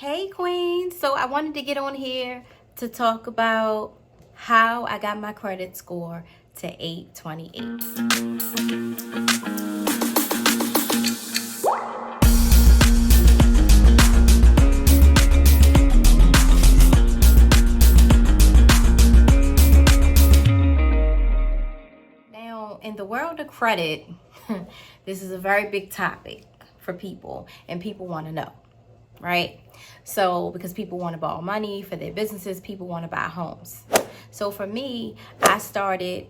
Hey Queen, so I wanted to get on here to talk about how I got my credit score to 828. Now, in the world of credit, this is a very big topic for people, and people want to know, right? So because people want to borrow money for their businesses, people want to buy homes. So for me, I started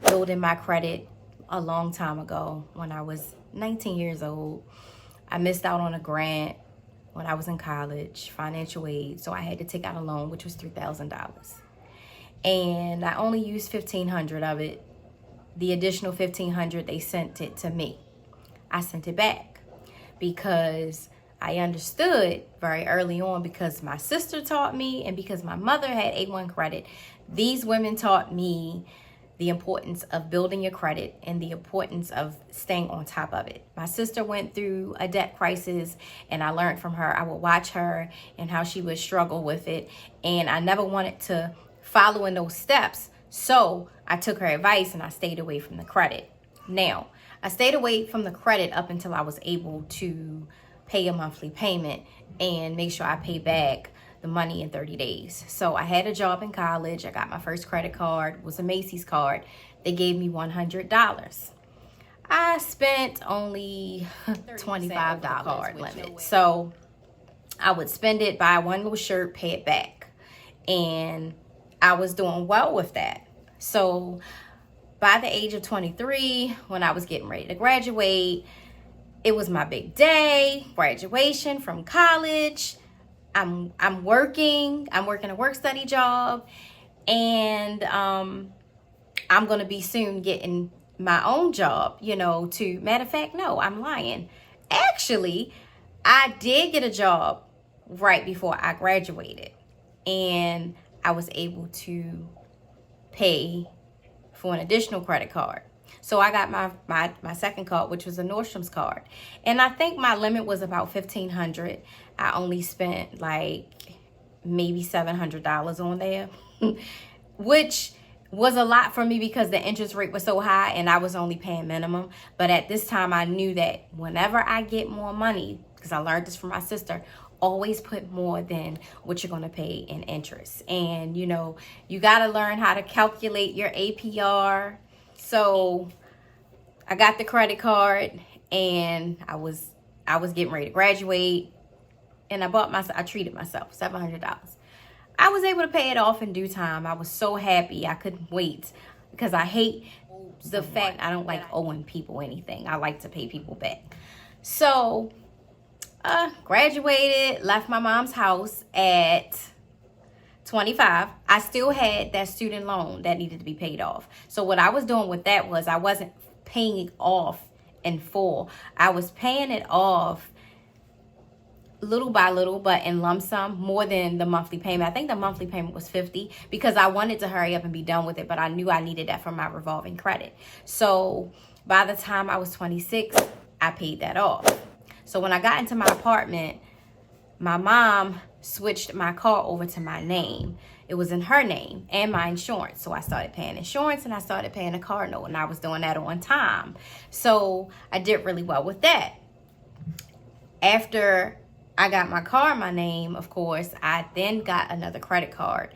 building my credit a long time ago when I was 19 years old. I missed out on a grant when I was in college, financial aid. So I had to take out a loan, which was $3,000. And I only used $1,500 of it. The additional $1,500, they sent it to me. I sent it back because I understood very early on, because my sister taught me and because my mother had A1 credit. These women taught me the importance of building your credit and the importance of staying on top of it. My sister went through a debt crisis and I learned from her. I would watch her and how she would struggle with it. And I never wanted to follow in those steps. So I took her advice and I stayed away from the credit. Now, I stayed away from the credit up until I was able to pay a monthly payment and make sure I pay back the money in 30 days. So I had a job in college. I got my first credit card. It was a Macy's card. They gave me $100. I spent only $25 card limit. So I would spend it, buy one little shirt, pay it back. And I was doing well with that. So by the age of 23, when I was getting ready to graduate, it was my big day, graduation from college. I'm working a work-study job, and I'm gonna be soon getting my own job, matter of fact, no, I'm lying. Actually, I did get a job right before I graduated, and I was able to pay for an additional credit card. So I got my second card, which was a Nordstrom's card. And I think my limit was about $1,500. I only spent like maybe $700 on there, which was a lot for me because the interest rate was so high and I was only paying minimum. But at this time, I knew that whenever I get more money, because I learned this from my sister, always put more than what you're going to pay in interest. And, you got to learn how to calculate your APR. So I got the credit card and I was getting ready to graduate, and I treated myself, $700. I was able to pay it off in due time. I was so happy. I couldn't wait because I hate the fact I don't like owing people anything. I like to pay people back. So graduated, left my mom's house at 25. I still had that student loan that needed to be paid off. So what I was doing with that was I wasn't paying it off in full. I was paying it off little by little, but in lump sum, more than the monthly payment. I think the monthly payment was $50 because I wanted to hurry up and be done with it, but I knew I needed that for my revolving credit. So by the time I was 26, I paid that off. So when I got into my apartment, my mom switched my car over to my name. It was in her name and my insurance. So I started paying insurance and I started paying a car note, and I was doing that on time. So I did really well with that. After I got my car in my name, of course, I then got another credit card.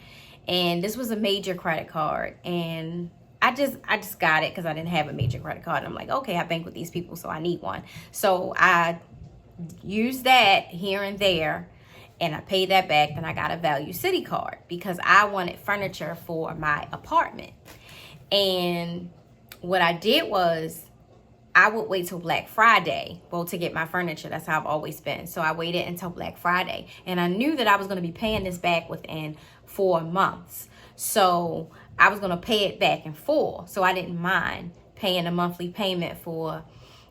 And this was a major credit card. And I just got it because I didn't have a major credit card. I'm like, okay, I bank with these people, so I need one. So I used that here and there, and I paid that back. Then I got a Value City card because I wanted furniture for my apartment. And what I did was I would wait till Black Friday, to get my furniture. That's how I've always been. So I waited until Black Friday, and I knew that I was going to be paying this back within 4 months. So I was going to pay it back in full. So I didn't mind paying a monthly payment for,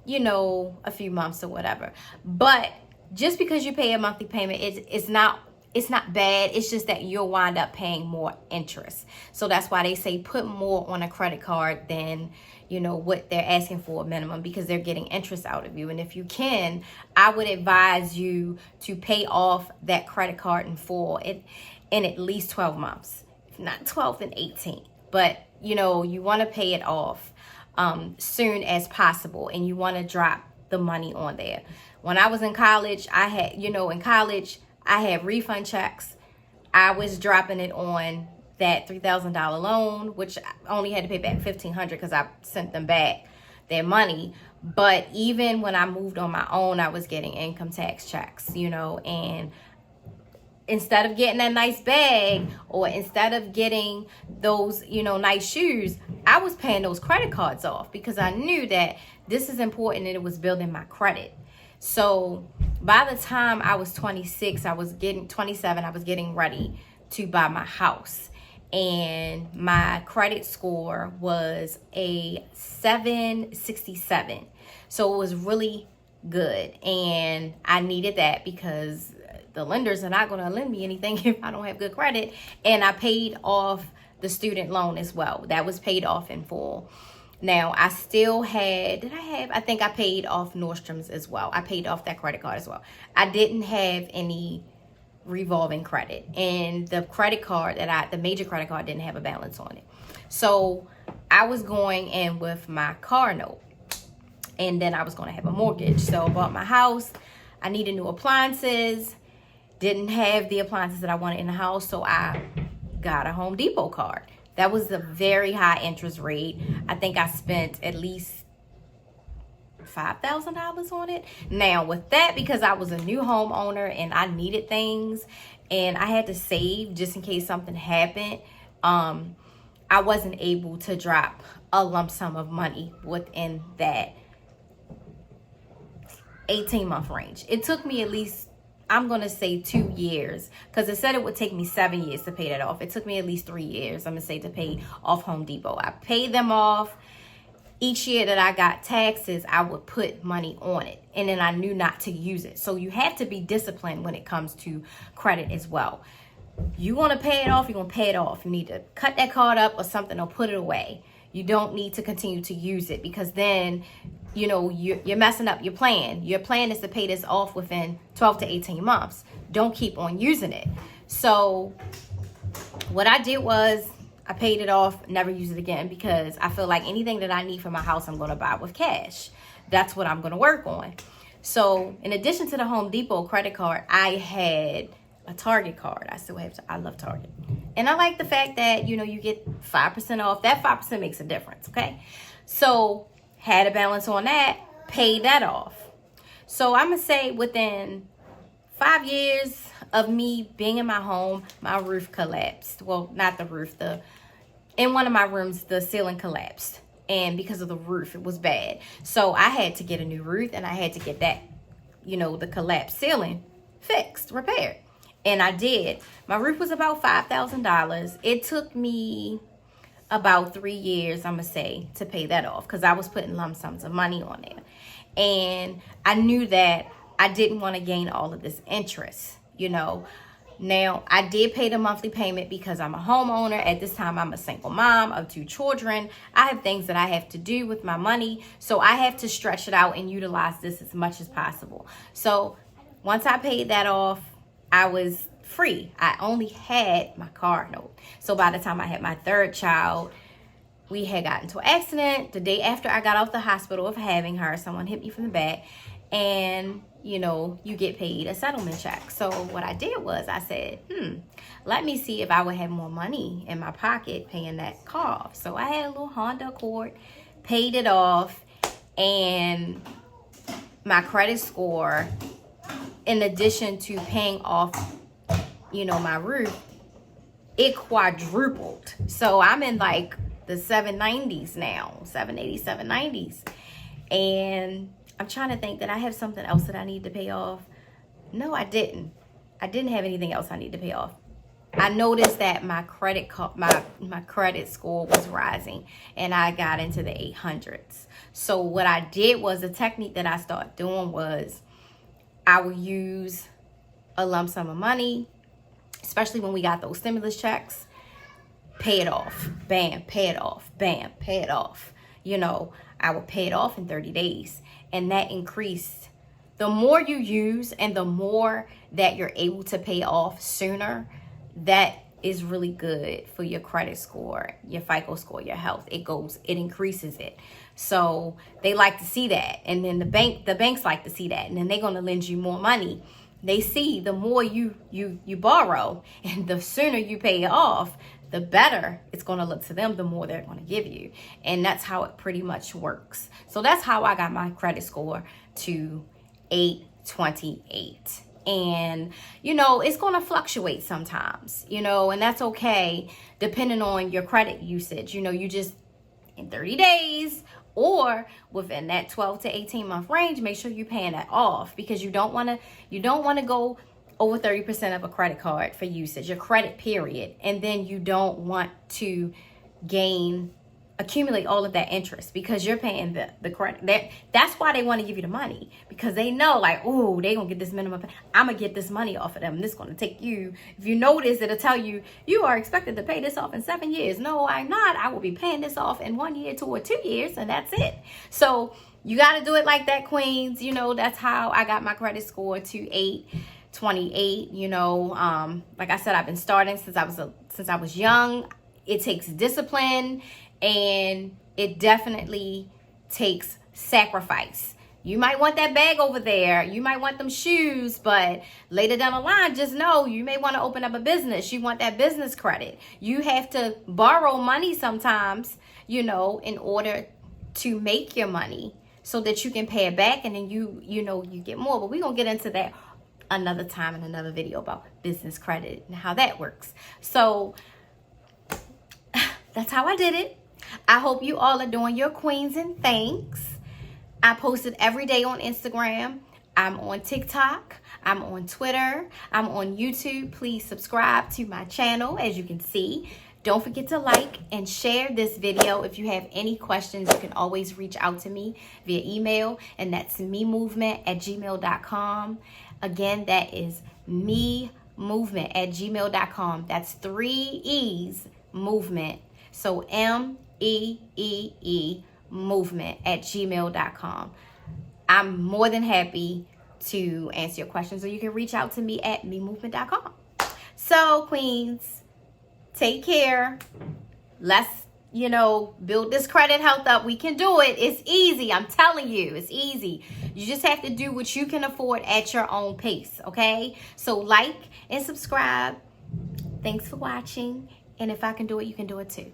a few months or whatever. But just because you pay a monthly payment, it's not it's not bad. It's just that you'll wind up paying more interest. So that's why they say put more on a credit card than, you know, what they're asking for a minimum, because they're getting interest out of you. And if you can, I would advise you to pay off that credit card in full in at least 12 months. If not 12, then 18. But, you know, you want to pay it off soon as possible, and you want to drop the money on there. When I was in college, I had refund checks. I was dropping it on that $3,000 loan, which I only had to pay back $1,500 because I sent them back their money. But even when I moved on my own, I was getting income tax checks, you know, and instead of getting that nice bag, or instead of getting those, you know, nice shoes, I was paying those credit cards off because I knew that this is important and it was building my credit. So by the time I was 27, I was getting ready to buy my house. And my credit score was a 767. So it was really good. And I needed that because the lenders are not going to lend me anything if I don't have good credit. And I paid off the student loan as well. That was paid off in full. Now, I still had, I think I paid off Nordstrom's as well. I paid off that credit card as well. I didn't have any revolving credit. And the credit card the major credit card didn't have a balance on it. So I was going in with my car note. And then I was going to have a mortgage. So I bought my house. I needed new appliances. Didn't have the appliances that I wanted in the house. So I got a Home Depot card. That was a very high interest rate. I think I spent at least $5,000 on it. Now with that, because I was a new homeowner and I needed things and I had to save just in case something happened, I wasn't able to drop a lump sum of money within that 18-month range. It took me at least, I'm going to say 2 years, because it said it would take me 7 years to pay that off. It took me at least 3 years, I'm going to say, to pay off Home Depot. I paid them off. Each year that I got taxes, I would put money on it. And then I knew not to use it. So you have to be disciplined when it comes to credit as well. You want to pay it off, you're going to pay it off. You need to cut that card up or something, or put it away. You don't need to continue to use it, because then, you know, you're messing up your plan. Your plan is to pay this off within 12 to 18 months. Don't keep on using it. So what I did was I paid it off, never use it again, because I feel like anything that I need for my house, I'm going to buy with cash. That's what I'm going to work on. So in addition to the Home Depot credit card, I had a Target card. I love Target. And I like the fact that, you know, you get 5% off. That 5% makes a difference, okay? So had a balance on that, paid that off. So I'm going to say within 5 years of me being in my home, my roof collapsed. Well, not the roof. In one of my rooms, the ceiling collapsed. And because of the roof, it was bad. So I had to get a new roof, and I had to get that, you know, the collapsed ceiling fixed, repaired. And I did. My roof was about $5,000. It took me about 3 years, I'm going to say, to pay that off, because I was putting lump sums of money on there. And I knew that I didn't want to gain all of this interest, you know. Now, I did pay the monthly payment because I'm a homeowner. At this time, I'm a single mom of 2 children. I have things that I have to do with my money. So I have to stretch it out and utilize this as much as possible. So once I paid that off, I was free. I only had my car note. So by the time I had my 3rd child, we had gotten into an accident. The day after I got off the hospital of having her, someone hit me from the back, and, you know, you get paid a settlement check. So what I did was I said, let me see if I would have more money in my pocket paying that car off. So I had a little Honda Accord, paid it off, and my credit score, in addition to paying off, you know, my roof, it quadrupled. So I'm in like the 790s now, 780, 790s. And I'm trying to think, that I have something else that I need to pay off. No, I didn't. I didn't have anything else I need to pay off. I noticed that my credit score was rising, and I got into the 800s. So what I did was, a technique that I started doing was, I would use a lump sum of money, especially when we got those stimulus checks. Pay it off. Bam, pay it off. Bam, pay it off. You know, I would pay it off in 30 days. And that increased. The more you use and the more that you're able to pay off sooner, that is really good for your credit score, your FICO score, your health. It increases it. So they like to see that. And then the banks like to see that. And then they're going to lend you more money. They see the more you borrow and the sooner you pay it off, the better it's going to look to them, the more they're going to give you. And that's how it pretty much works. So that's how I got my credit score to 828. And, you know, it's going to fluctuate sometimes, you know, and that's okay depending on your credit usage. You know, you just in 30 days or within that 12 to 18 month range, make sure you're paying that off, because you don't want to go over 30% of a credit card for usage, your credit period. And then you don't want to accumulate all of that interest because you're paying the credit. That's why they want to give you the money, because they know, like, oh, they gonna get this minimum pay. I'm gonna get this money off of them. This gonna take you, if you notice, it'll tell you, you are expected to pay this off in 7 years. No, I'm not. I will be paying this off in 1 year, 2 or 2 years, and that's it. So you got to do it like that, Queens. You know, that's how I got my credit score to 828. You know, like I said, I've been starting since I was young. It takes discipline. And it definitely takes sacrifice. You might want that bag over there. You might want them shoes, but later down the line, just know you may want to open up a business. You want that business credit. You have to borrow money sometimes, you know, in order to make your money so that you can pay it back, and then you get more. But we're going to get into that another time in another video about business credit and how that works. So that's how I did it. I hope you all are doing your queens and thanks. I post it every day on Instagram. I'm on TikTok. I'm on Twitter. I'm on YouTube. Please subscribe to my channel, as you can see. Don't forget to like and share this video. If you have any questions, you can always reach out to me via email, and that's memovement@gmail.com. Again, that is memovement@gmail.com. That's 3 E's, movement. So MEEE movement@gmail.com. I'm more than happy to answer your questions, or you can reach out to me at memovement.com. So, Queens, take care. Let's, build this credit health up. We can do it. It's easy. I'm telling you, it's easy. You just have to do what you can afford at your own pace, okay? So like and subscribe. Thanks for watching. And if I can do it, you can do it too.